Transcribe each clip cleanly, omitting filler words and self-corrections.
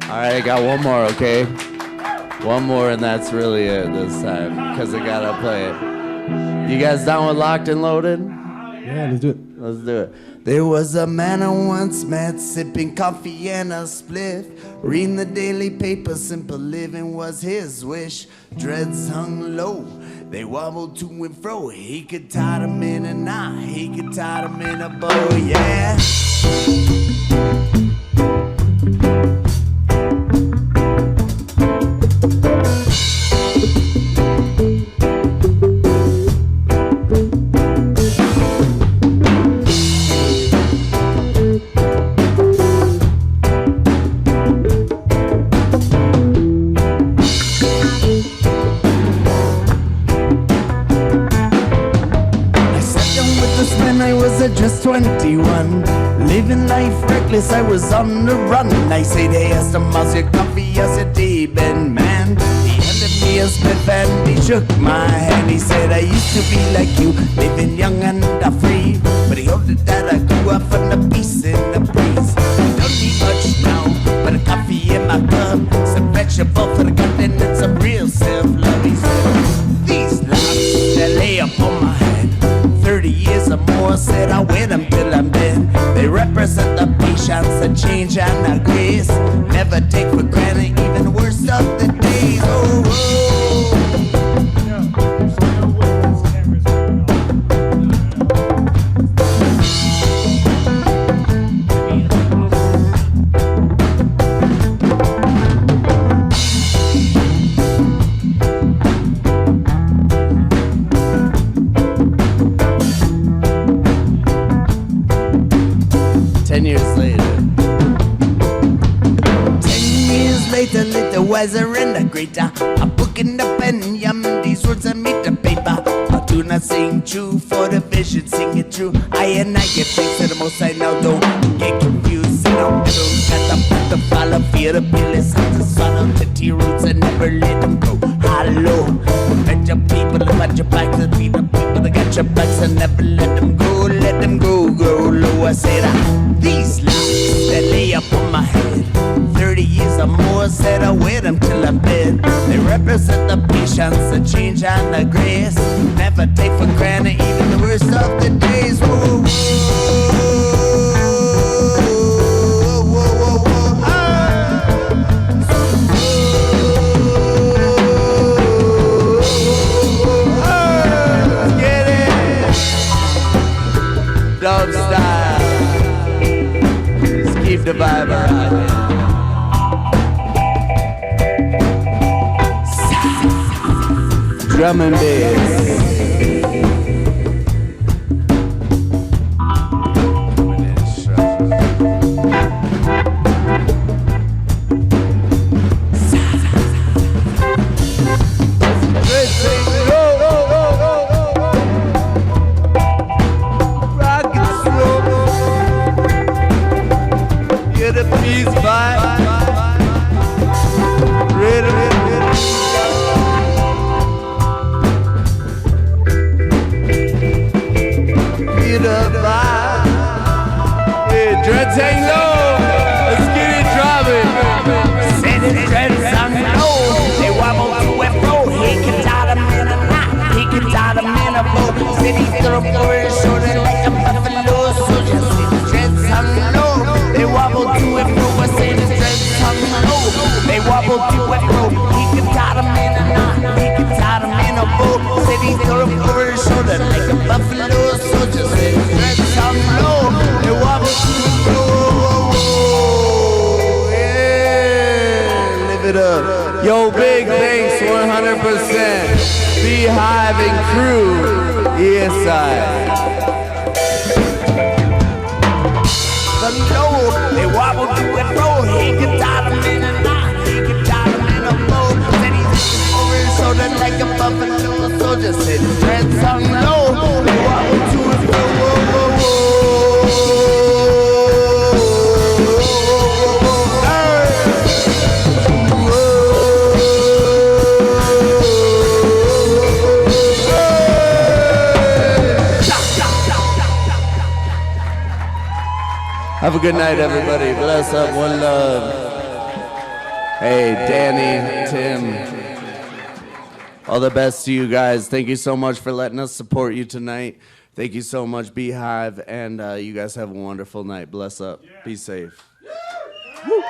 All right, I got one more, okay? One more, and that's really it this time, because I gotta play it. You guys down with Locked and Loaded? Yeah, let's do it. Let's do it. There was a man I once met, sipping coffee and a spliff, reading the daily paper, simple living was his wish. Dreads hung low, they wobbled to and fro. He could tie them in a knot, he could tie them in a bow, yeah. Just 21, living life reckless, I was on the run. I said, hey, asked him, how's your coffee, how's your tea been, man? He handed me a spliff and he shook my hand. He said, I used to be like you, living young and free, but he hoped that I grew up from the peace in the breeze. I don't need much now, but a coffee in my cup, some vegetable for the garden and some real self-love. He said, these locks that lay up on my head, 30 years or more, said I wear them till I'm dead. They represent the patience, the change and the grace. Never take for granted even the worst of the days. Oh, oh. 10 years later. 10 years later, little wiser and a greater. I'm booking the pen, yum, these words I made the paper. I do not sing true for the vision, sing it true. I and I get thanks to the most I know, don't get confused. You know, never got the path to follow, fear the pillars, to swallow the tea roots and never let them go. Hello, let your people about your backs and be the people that got your backs and never let them go, go low. I said, these locks that lay up on my head, 30 years or more, said I wear them till I'm dead. They represent the patience, the change and the grace. Never take for granted even the worst of the days. Whoa, dub style. Just keep the vibe around. Drum and bass. Dreads hang low, let's get it dropping. Said his dreads hang low, they wobble to and fro. He can tie them in a knot, he can tie them in a bow. Said he threw up over his shoulder like a buffalo soldier. Said his dreads hang low, they wobble to and fro. I said his dreads hang low, they wobble to and fro. He can tie them in a knot, he can tie them in a bow. Said he threw up over his shoulder like a buffalo soldier. Said his dreads hang low, they wobble to and fro. It up. Yo, big thanks 100%. BeeHive and crew, ESI. The low, they wobble to and fro. He can tie them in a knot, he can tie them in a bow. Said he's over his shoulder like a buffalo soldier. Said his dreads hung low, they wobble to and fro. Whoa, whoa, whoa. Have a good night, everybody. Bless up, one love. Hey, Danny, Tim. All the best to you guys. Thank you so much for letting us support you tonight. Thank you so much, BeeHive, and you guys have a wonderful night. Bless up. Be safe. Woo.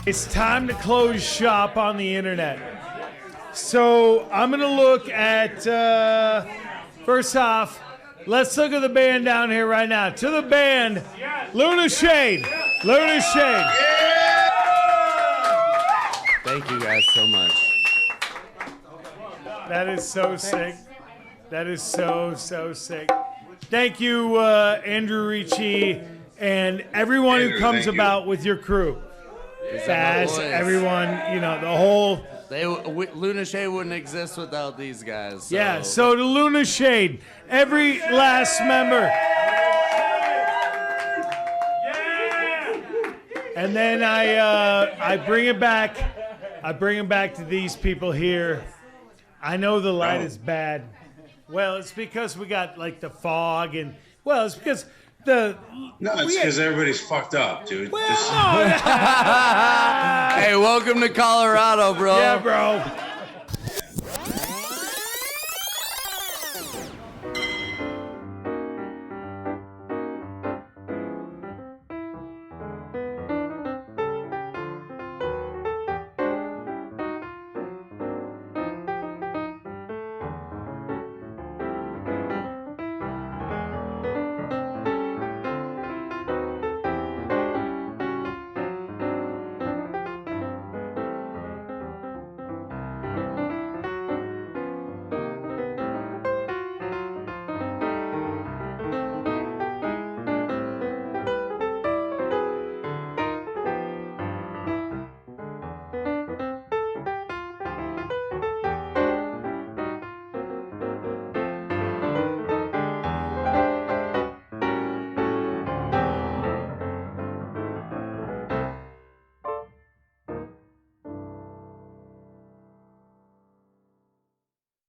It's time to close shop on the internet. So I'm going to look at, first off, let's look at the band down here right now. To the band, Luna Shade. Luna Shade. Thank you guys so much. That is so sick. That is so sick. Thank you, Andrew Ricci, and everyone who comes about with your crew. Baz, everyone, you know, the whole... Luna Shade wouldn't exist without these guys. So. Yeah, so to Luna Shade, every last member. And then I bring it back. I bring it back to these people here. I know the light is bad. Well, it's because we got like the fog and it's because No, it's because everybody's fucked up, dude. Well, no. Hey, welcome to Colorado, bro. Yeah, bro.